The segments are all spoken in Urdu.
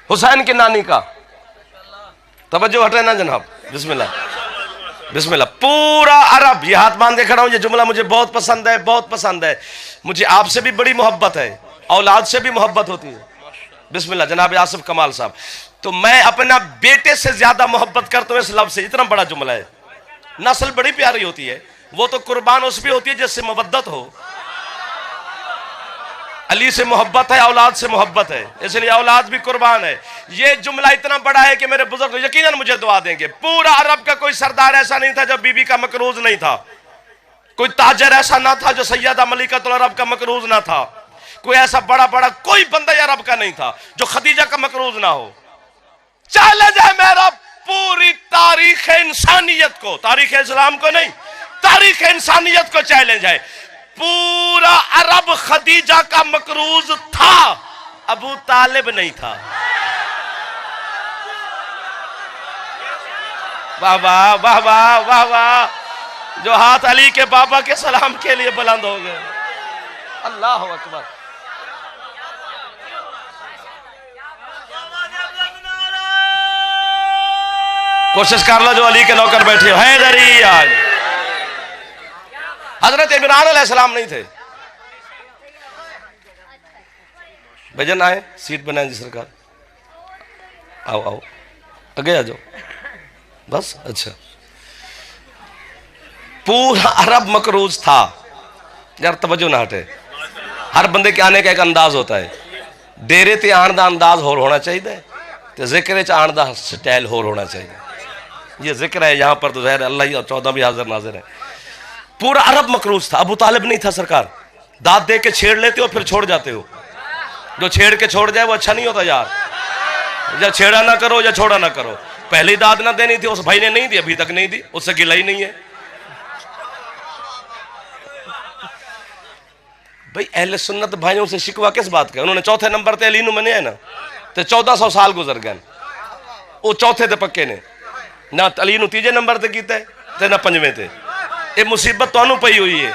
حسین کی نانی کا، توجہ ہٹے نا جناب، بسم اللہ بسم اللہ. پورا عرب، یہ ہاتھ باندھے کھڑا ہوں، یہ جملہ مجھے بہت پسند ہے، بہت پسند ہے. مجھے آپ سے بھی بڑی محبت ہے، اولاد سے بھی محبت ہوتی ہے. بسم اللہ جناب آصف کمال صاحب. تو میں اپنا بیٹے سے زیادہ محبت کرتا ہوں اس لفظ سے. اتنا بڑا جملہ ہے. نسل بڑی پیاری ہوتی ہے، وہ تو قربان اس بھی ہوتی ہے جس سے مودت ہو. علی سے محبت ہے، اولاد سے محبت ہے، اس لیے اولاد بھی قربان ہے. یہ جملہ اتنا بڑا ہے کہ میرے بزرگ یقیناً مجھے دعا دیں گے. پورا عرب کا کوئی سردار ایسا نہیں تھا جو بی بی کا مکروز نہیں تھا. کوئی تاجر ایسا نہ تھا جو سیدہ ملکۃ العرب کا مکروز نہ تھا. کوئی ایسا بڑا کوئی بندہ عرب کا نہیں تھا جو خدیجہ کا مکروز نہ ہو. چیلنج ہے میرا پوری تاریخ انسانیت کو، تاریخ اسلام کو نہیں، تاریخ انسانیت کو چیلنج ہے. پورا عرب خدیجہ کا مکروز تھا، ابو طالب نہیں تھا. واہ واہ واہ واہ واہ واہ. جو ہاتھ علی کے بابا کے سلام کے لیے بلند ہو گئے. اللہ اکبر. کوشش کر لو جو علی کے نوکر بیٹھے ہو. حیدری آج حضرت عمران علیہ السلام نہیں تھے. بھجن آئے، سیٹ بنائیں جی سرکار. آؤ آؤ آگے آ جاؤ بس. اچھا پورا عرب مکروز تھا. یار توجہ نہ ہٹے. ہر بندے کے آنے کا ایک انداز ہوتا ہے. ڈیرے تے آن دا انداز ہور ہونا چاہیے تے ذکر چ آن دا سٹائل ہور ہونا چاہیے. یہ ذکر ہے یہاں پر تو ظاہر اللہ ہی اور 14 بھی حاضر ناظر ہے. پورا عرب مکروز تھا. ابو طالب نہیں تھا سرکار. داد دے کے چھیڑ لیتے ہو پھر چھوڑ جاتے ہو. جو چھیڑ کے چھوڑ جائے وہ اچھا نہیں ہوتا یار. یا چھیڑا نہ کرو یا چھوڑا نہ کرو. پہلی داد نہ دینی تھی، اس بھائی نے نہیں دی، ابھی تک نہیں دی، اس سے گلہ ہی نہیں ہے. بھئی اہل سنت بھائیوں سے شکوہ کس بات کا؟ انہوں نے چوتھے نمبر تے علی نو منیا ہے نا، تے 1400 سال گزر گئے. وہ چوتھے تے پکے نے نہ علی نو تیجے نمبر تے کیتا ہے تے نہ پنجویں تے. یہ مصیبت تو انہوں پئی ہوئی ہے.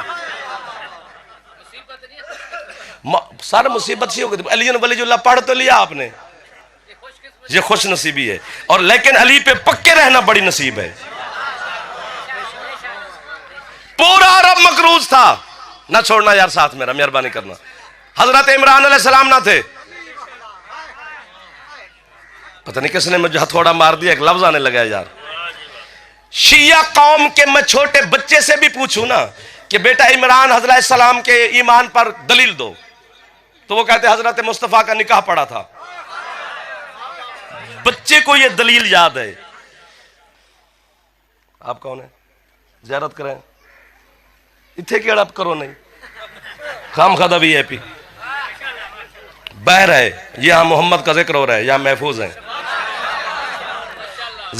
سارا مصیبت سی ہو گئی. علی ولی اللہ پڑھ تو لیا آپ نے، یہ خوش نصیبی ہے. اور لیکن علی پہ پکے رہنا بڑی نصیب ہے. پورا عرب مکروز تھا. نہ چھوڑنا یار ساتھ میرا، مہربانی کرنا. حضرت عمران علیہ السلام نہ تھے. پتہ نہیں کس نے مجھے ہتھوڑا مار دیا، ایک لفظ آنے لگا یار. شیعہ قوم کے میں چھوٹے بچے سے بھی پوچھوں نا کہ بیٹا عمران حضرت السلام کے ایمان پر دلیل دو، تو وہ کہتے حضرت مصطفیٰ کا نکاح پڑا تھا. بچے کو یہ دلیل یاد ہے. آپ کون ہیں؟ زیارت کریں اتھے کیڑا کرو نہیں، خام خدا بھی ہے پی بہر ہے. یہاں محمد کا ذکر ہو رہا ہے، یہاں محفوظ ہیں.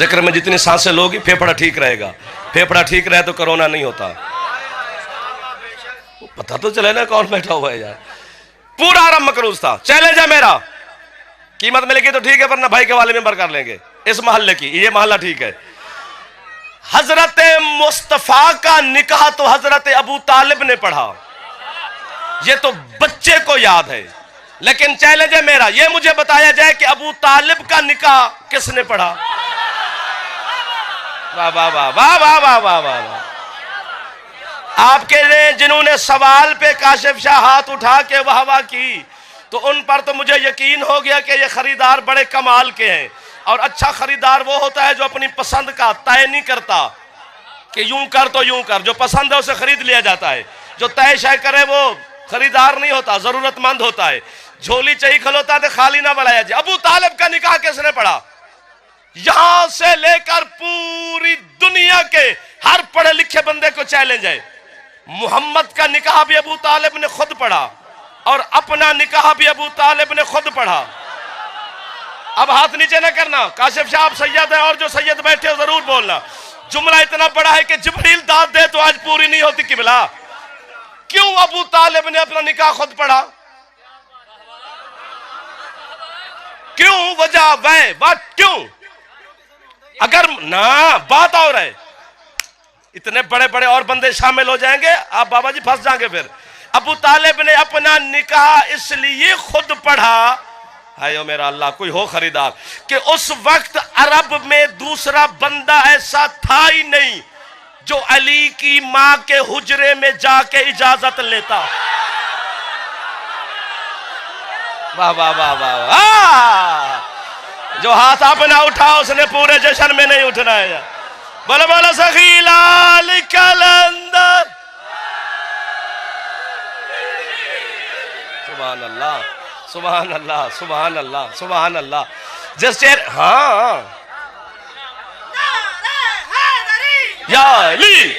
ذکر میں جتنی سانسیں لوگی پھیپڑا ٹھیک رہے گا. پھیپڑا ٹھیک رہے تو کرونا نہیں ہوتا. پتہ تو چلے نا کون بیٹھا ہوا ہے یار. پورا عرب مکروز تھا. چیلنج ہے میرا، قیمت ملے گی تو ٹھیک ہے ورنہ بھائی کے والے ممبر کر لیں گے. اس محلے کی، یہ محلہ ٹھیک ہے. حضرت مصطفیٰ کا نکاح تو حضرت ابو طالب نے پڑھا. یہ تو بچے کو یاد ہے. لیکن چیلنج ہے میرا، یہ مجھے بتایا جائے کہ ابو طالب کا نکاح کس نے پڑھا. واہ واہ واہ واہ واہ واہ واہ واہ. آپ کے لئے جنہوں نے سوال پہ کاشف شاہ ہاتھ اٹھا کے واہ واہ کی، تو ان پر تو مجھے یقین ہو گیا کہ یہ خریدار بڑے کمال کے ہیں. اور اچھا خریدار وہ ہوتا ہے جو اپنی پسند کا طے نہیں کرتا کہ یوں کر تو یوں کر. جو پسند ہے اسے خرید لیا جاتا ہے. جو طے شے کرے وہ خریدار نہیں ہوتا، ضرورت مند ہوتا ہے. جھولی چاہی کھلوتا ہے خالی نہ بڑھایا جائے. ابو طالب کا نکاح کس نے پڑھا؟ یہاں سے لے کر پوری دنیا کے ہر پڑھے لکھے بندے کو چیلنج ہے. محمد کا نکاح بھی ابو طالب نے خود پڑھا اور اپنا نکاح بھی ابو طالب نے خود پڑھا. اب ہاتھ نیچے نہ کرنا. کاشف شاہ آپ سید ہیں اور جو سید بیٹھے ہو ضرور بولنا. جملہ اتنا بڑا ہے کہ جبریل داد دے تو آج پوری نہیں ہوتی. قبلہ کیوں ابو طالب نے اپنا نکاح خود پڑھا؟ کیوں؟ وجہ بات کیوں؟ اگر نا بات اور ہے، اتنے بڑے بڑے اور بندے شامل ہو جائیں گے آپ بابا جی پھنس جائیں گے. پھر ابو طالب نے اپنا نکاح اس لیے خود پڑھا آئے میرا اللہ کوئی ہو خریدار کہ اس وقت عرب میں دوسرا بندہ ایسا تھا ہی نہیں جو علی کی ماں کے حجرے میں جا کے اجازت لیتا. واہ واہ واہ واہ. جو ہاتھ اپنا اٹھا اس نے پورے جشن میں نہیں اٹھنا ہے. بولا بولا سخی لال کلندر. سبحان اللہ سبحان اللہ سبحان اللہ سبحان اللہ. جس چہر ہاں یا علی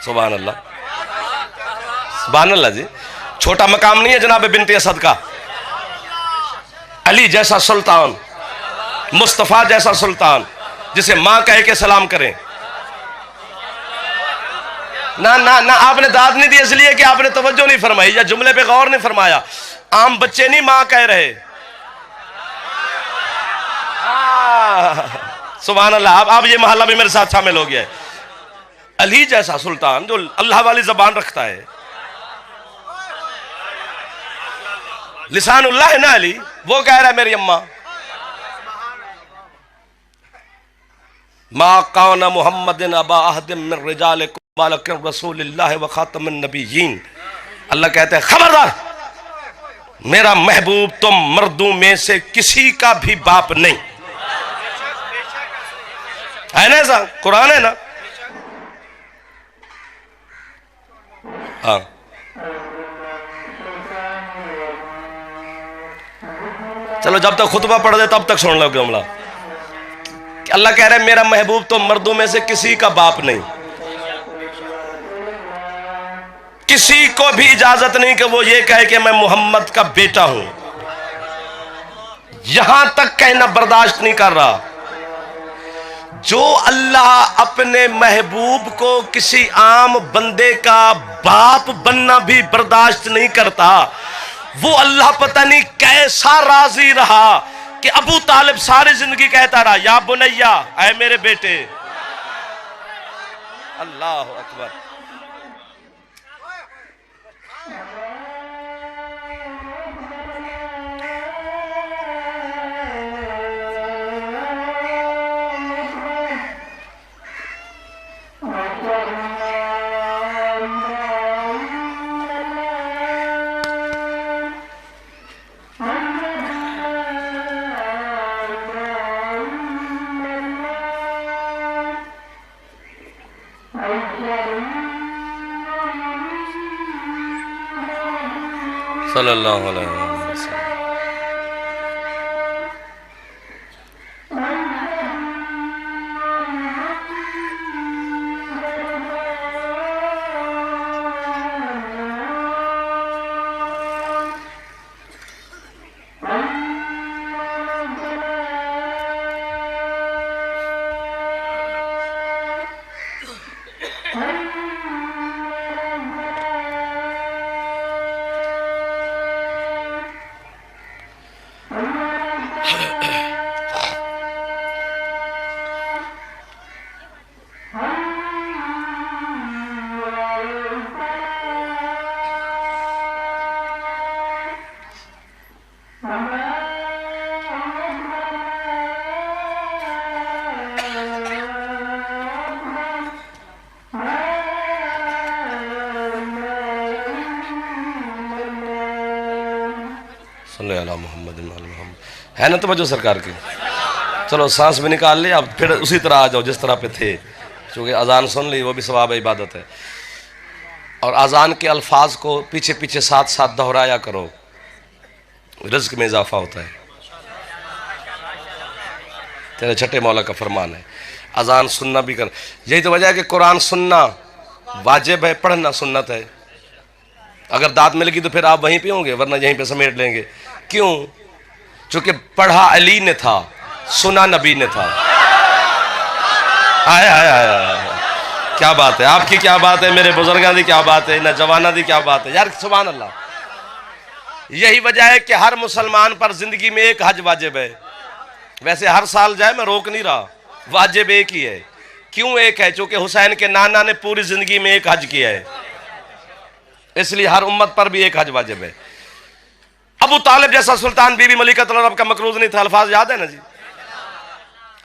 سبحان اللہ سبحان اللہ. جی چھوٹا مقام نہیں ہے جناب بنت اسد کا. علی جیسا سلطان، مصطفیٰ جیسا سلطان جسے ماں کہہ کے سلام کریں. نہ آپ نے داد نہیں دی اس لیے کہ آپ نے توجہ نہیں فرمائی یا جملے پہ غور نہیں فرمایا. عام بچے نہیں ماں کہہ رہے. سبحان اللہ. اب یہ محلہ بھی میرے ساتھ شامل ہو گیا ہے. علی جیسا سلطان جو اللہ والی زبان رکھتا ہے. لسان اللہ ہے نا علی، وہ کہہ رہا ہے میری اماں ما کان محمد ابا احد من رجالکم ولکن رسول اللہ وخاتم النبیین. اللہ کہتے ہیں خبردار، میرا محبوب تم مردوں میں سے کسی کا بھی باپ نہیں. ہے نا ایسا؟ قرآن ہے نا. ہاں چلو جب تک خطبہ پڑھ دے تب تک سن لو جملہ. اللہ کہہ رہے ہیں میرا محبوب تو مردوں میں سے کسی کا باپ نہیں. کسی کو بھی اجازت نہیں کہ وہ یہ کہے کہ میں محمد کا بیٹا ہوں. یہاں تک کہنا برداشت نہیں کر رہا. جو اللہ اپنے محبوب کو کسی عام بندے کا باپ بننا بھی برداشت نہیں کرتا، وہ اللہ پتہ نہیں کیسا راضی رہا کہ ابو طالب ساری زندگی کہتا رہا یا بنیا، اے میرے بیٹے. اللہ اکبر. صلی اللہ علیہ وسلم. صلی اللہ محمد محمد. ہے نا توجہ سرکار کی؟ چلو سانس بھی نکال لی، اب پھر اسی طرح آ جاؤ جس طرح پہ تھے، چونکہ اذان سن لی وہ بھی ثواب عبادت ہے. اور اذان کے الفاظ کو پیچھے پیچھے ساتھ ساتھ دہرایا کرو، رزق میں اضافہ ہوتا ہے. تیرے چھٹے مولا کا فرمان ہے. اذان سننا بھی کر. یہی تو وجہ ہے کہ قرآن سننا واجب ہے، پڑھنا سنت ہے. اگر داد ملے گی تو پھر آپ وہیں پہ ہوں گے، ورنہ یہیں پہ سمیٹ لیں گے. کیوں؟ چونکہ پڑھا علی نے تھا، سنا نبی نے تھا. آئے آئے آئے آئے. کیا بات ہے، آپ کی کیا بات ہے، میرے بزرگاں دی کیا بات ہے، نہ جوانہ دی کیا بات ہے یار. سبحان اللہ. یہی وجہ ہے کہ ہر مسلمان پر زندگی میں ایک حج واجب ہے. ویسے ہر سال جائے، میں روک نہیں رہا، واجب ایک ہی ہے. کیوں ایک ہے؟ چونکہ حسین کے نانا نے پوری زندگی میں ایک حج کیا ہے. اس لیے ہر امت پر بھی ایک حج واجب ہے. ابو طالب جیسا سلطان بی بی ملکۃ العرب کا مقروض نہیں تھا. الفاظ یاد ہے نا جی؟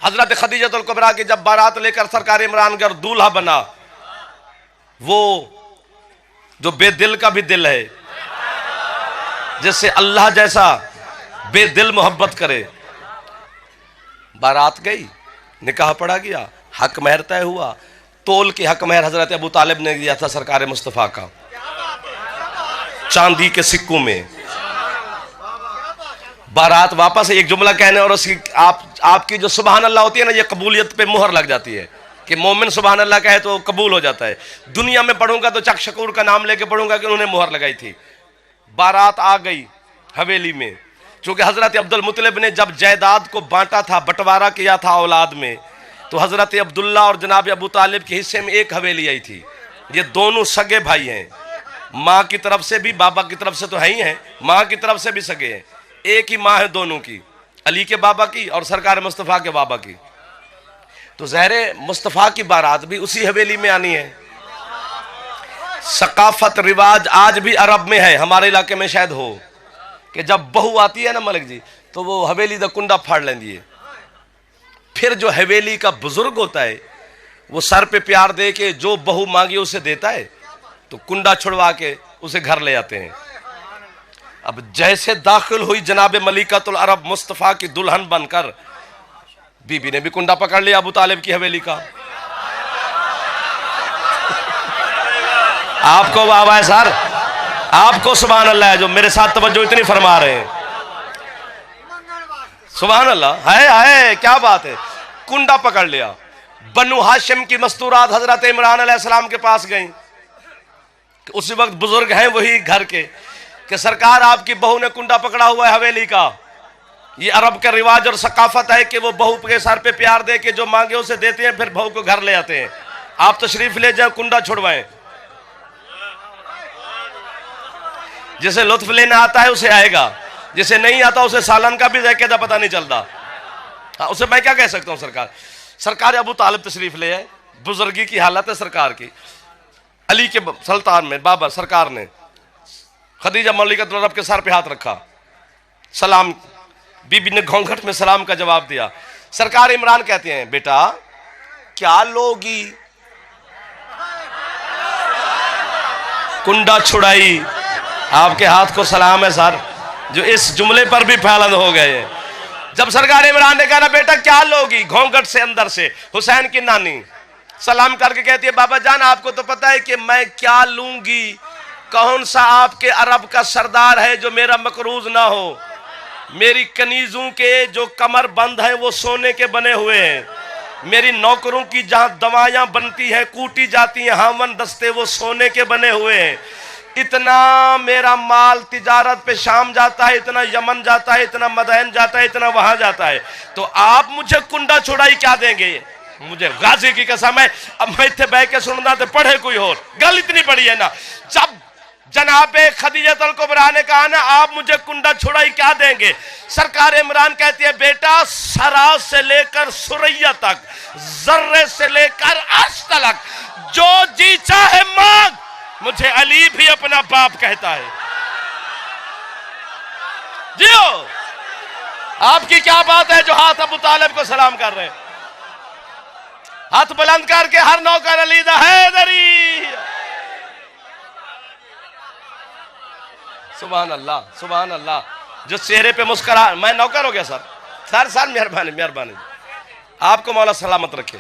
حضرت خدیجۃ الکبریٰ کی جب بارات لے کر سرکار عمران گھر دولہا بنا، وہ جو بے دل کا بھی دل ہے، جس سے اللہ جیسا بے دل محبت کرے، بارات گئی، نکاح پڑا گیا، حق مہر طے ہوا. تول کے حق مہر حضرت ابو طالب نے دیا تھا سرکار مصطفیٰ کا، چاندی کے سکوں میں. بارات واپس ایک جملہ کہنے اور اس کی آپ کی جو سبحان اللہ ہوتی ہے نا، یہ قبولیت پہ مہر لگ جاتی ہے کہ مومن سبحان اللہ کہے تو قبول ہو جاتا ہے. دنیا میں پڑھوں گا تو چک شکور کا نام لے کے پڑھوں گا کہ انہوں نے مہر لگائی تھی. بارات آ گئی حویلی میں. چونکہ حضرت عبد المطلب نے جب جائیداد کو بانٹا تھا، بٹوارا کیا تھا اولاد میں، تو حضرت عبداللہ اور جناب ابو طالب کے حصے میں ایک حویلی آئی تھی. یہ دونوں سگے بھائی ہیں، ماں کی طرف سے بھی، بابا کی طرف سے تو ہے ہی ہیں، ماں کی طرف سے بھی سگے ہیں. ایک ہی ماں ہے دونوں کی، علی کے بابا کی اور سرکار مصطفیٰ کے بابا کی. تو ظاہر مصطفیٰ کی بارات بھی اسی حویلی میں آنی ہے. ثقافت رواج آج بھی عرب میں ہے، ہمارے علاقے میں شاید ہو کہ جب بہو آتی ہے نا ملک جی، تو وہ حویلی دا کنڈا پھاڑ لیندی ہے. پھر جو حویلی کا بزرگ ہوتا ہے وہ سر پہ پیار دے کے جو بہو مانگی اسے دیتا ہے، تو کنڈا چھڑوا کے اسے گھر لے آتے ہیں. اب جیسے داخل ہوئی جناب ملکۃ العرب مصطفیٰ کی دلہن بن کر، بی بی نے بھی کنڈا پکڑ لیا ابو طالب کی حویلی کا. آپ کو واہ واہ سر، آپ کو سبحان اللہ ہے جو میرے ساتھ توجہ اتنی فرما رہے ہیں. سبحان اللہ ہے کیا بات ہے. کنڈا پکڑ لیا. بنو ہاشم کی مستورات حضرت عمران علیہ السلام کے پاس گئیں. اسی وقت بزرگ ہیں وہی گھر کے کہ سرکار آپ کی بہو نے کنڈا پکڑا ہوا ہے حویلی کا. یہ عرب کا رواج اور ثقافت ہے کہ وہ بہو کے سر پہ پیار دے کے جو مانگے اسے دیتے ہیں، پھر بہو کو گھر لے آتے ہیں. آپ تشریف لے جائیں، کنڈا چھڑوائیں. جسے لطف لینا آتا ہے اسے آئے گا، جسے نہیں آتا اسے سالن کا بھی ذائقے کا پتہ نہیں چلتا. اسے میں کیا کہہ سکتا ہوں. سرکار ابو طالب تشریف لے آئے. بزرگی کی حالت ہے سرکار کی. علی کے سلطان میں بابا سرکار نے خدیجہ ملکۃ العرب کے سر پہ ہاتھ رکھا، سلام. بی بی نے گھونگھٹ میں سلام کا جواب دیا. سرکار عمران کہتے ہیں بیٹا کیا لوگی؟ کنڈا چھڑائی. آپ کے ہاتھ کو سلام ہے سر جو اس جملے پر بھی پھیلند ہو گئے. جب سرکار عمران نے کہا نا بیٹا کیا لوگی، گھونگھٹ سے اندر سے حسین کی نانی سلام کر کے کہتی ہے بابا جان آپ کو تو پتا ہے کہ میں کیا لوں گی. کون سا آپ کے عرب کا سردار ہے جو میرا مقروض نہ ہو. میری کنیزوں کے جو کمر بند ہیں وہ سونے کے بنے ہوئے ہیں. میری نوکروں کی جہاں دوائیاں بنتی ہیں کوٹی جاتی ہیں ہاون دستے وہ سونے کے بنے ہوئے ہیں. اتنا میرا مال تجارت پہ شام جاتا ہے، اتنا یمن جاتا ہے، اتنا مدائن جاتا ہے، اتنا وہاں جاتا ہے. تو آپ مجھے کنڈا چھڑائی کیا دیں گے؟ مجھے غازی کی قسم ہے اب میں اتنے بہ کے سننا تو پڑھے کوئی اور. گل اتنی بڑی ہے نا. جب جناب خدیجۃ الکبریٰ نے کہا نا آپ مجھے کنڈا چھڑائی کیا دیں گے، سرکار عمران کہتی ہے بیٹا سرا سے لے کر سریا تک، ذرے سے لے کر عرش تک جو جی چاہے مانگ. مجھے علی بھی اپنا باپ کہتا ہے. جیو آپ کی کیا بات ہے جو ہاتھ ابو طالب کو سلام کر رہے ہیں. ہاتھ بلند کر کے ہر نوکر علی دا حیدری. سبحان اللہ سبحان اللہ. جو چہرے پہ مسکرا. میں نوکر ہو گیا سر مہربانی مہربانی. آپ کو مولا سلامت رکھے.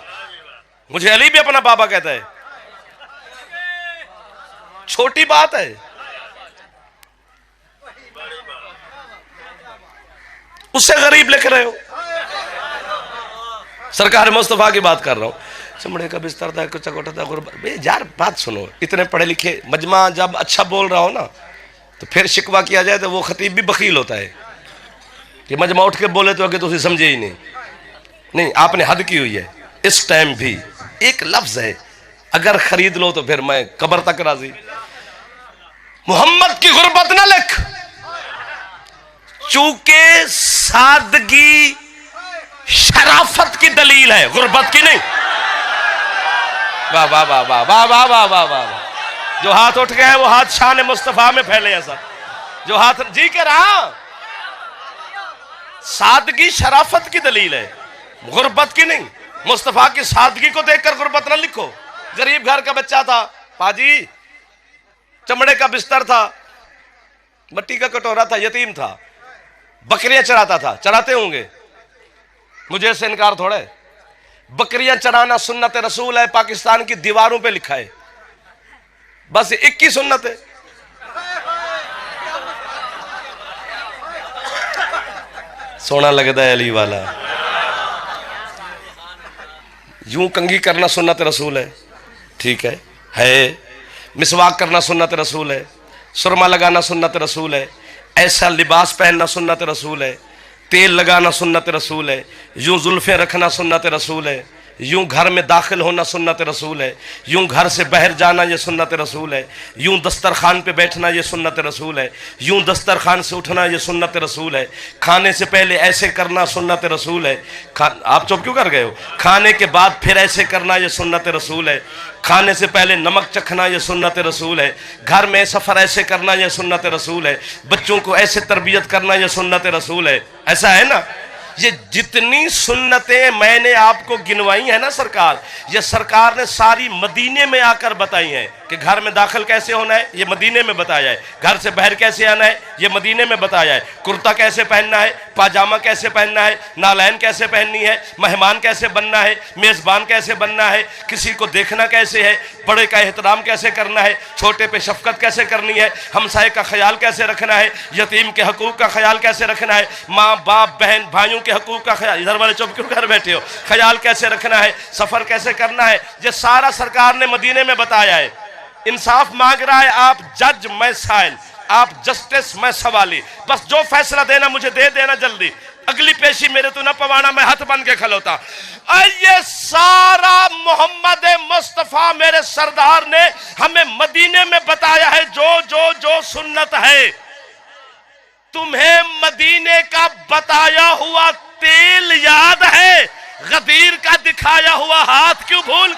مجھے علی بھی اپنا بابا کہتا ہے. چھوٹی بات ہے. اس سے غریب لکھ رہے ہو. سرکار مصطفیٰ کی بات کر رہا ہوں. چمڑے کا بستر تھا کچھ کوٹا تھا غربت. یار بات سنو. اتنے پڑھے لکھے مجمع جب اچھا بول رہا ہو نا تو پھر شکوہ کیا جائے تو وہ خطیب بھی بخیل ہوتا ہے کہ مجمع اٹھ کے بولے تو اگر تو اسے سمجھے ہی نہیں. آپ نے حد کی ہوئی ہے. اس ٹائم بھی ایک لفظ ہے اگر خرید لو تو پھر میں قبر تک راضی. محمد کی غربت نہ لکھ چونکہ سادگی شرافت کی دلیل ہے، غربت کی نہیں. واہ واہ واہ واہ واہ واہ واہ واہ واہ. جو ہاتھ اٹھ گئے ہیں وہ ہاتھ شان مصطفیٰ میں پھیلے ہیں سب. جو ہاتھ جی کے رہا سادگی شرافت کی دلیل ہے، غربت کی نہیں. مصطفیٰ کی سادگی کو دیکھ کر غربت نہ لکھو. غریب گھر کا بچہ تھا پاجی، چمڑے کا بستر تھا، مٹی کا کٹورا تھا، یتیم تھا، بکریاں چراتا تھا. چراتے ہوں گے، مجھے اس سے انکار تھوڑا ہے. بکریاں چرانا سنت رسول ہے، پاکستان کی دیواروں پہ لکھا ہے. بس 21 سنت ہے. سونا لگتا ہے علی والا. یوں کنگھی کرنا سنت رسول ہے، ٹھیک ہے. مسواک کرنا سنت رسول ہے، سرما لگانا سنت رسول ہے، ایسا لباس پہننا سنت رسول ہے، تیل لگانا سنت رسول ہے، یوں زلفیں رکھنا سنت رسول ہے، یوں گھر میں داخل ہونا سنت رسول ہے، یوں گھر سے باہر جانا یہ سنت رسول ہے، یوں دسترخوان پہ بیٹھنا یہ سنت رسول ہے، یوں دسترخوان سے اٹھنا یہ سنت رسول ہے، کھانے سے پہلے ایسے کرنا سنت رسول ہے. آپ چپ کیوں کر گئے ہو؟ کھانے کے بعد پھر ایسے کرنا یہ سنت رسول ہے. کھانے سے پہلے نمک چکھنا یہ سنت رسول ہے. گھر میں سفر ایسے کرنا یہ سنت رسول ہے. بچوں کو ایسے تربیت کرنا یہ سنت رسول ہے. ایسا ہے نا؟ یہ جتنی سنتیں میں نے آپ کو گنوائی ہیں نا سرکار، یہ سرکار نے ساری مدینے میں آ کر بتائی ہیں. کہ گھر میں داخل کیسے ہونا ہے یہ مدینے میں بتایا ہے، گھر سے باہر کیسے آنا ہے یہ مدینے میں بتایا ہے، کرتا کیسے پہننا ہے، پاجامہ کیسے پہننا ہے، نالین کیسے پہننی ہے، مہمان کیسے بننا ہے، میزبان کیسے بننا ہے، کسی کو دیکھنا کیسے ہے، بڑے کا احترام کیسے کرنا ہے، چھوٹے پہ شفقت کیسے کرنی ہے، ہمسائے کا خیال کیسے رکھنا ہے، یتیم کے حقوق کا خیال کیسے رکھنا ہے، ماں باپ بہن بھائیوں کے حقوق کا خیال، ادھر والے چپ کیوں کر بیٹھے ہو، خیال کیسے رکھنا ہے، سفر کیسے کرنا ہے، یہ سارا سرکار نے مدینے میں بتایا ہے. انصاف مانگ رہا ہے، آپ جج میں سائل، آپ جسٹس میں سوالی، بس جو فیصلہ دینا مجھے دے دینا جلدی. اگلی پیشی میرے تو نہ پوانا، میں ہاتھ بن کے کھلوتا. یہ سارا محمد مصطفیٰ میرے سردار نے ہمیں مدینے میں بتایا ہے. جو سنت ہے. تمہیں مدینے کا بتایا ہوا تیل یاد ہے؟ غدیر کا دکھایا ہوا ہاتھ کیوں بھول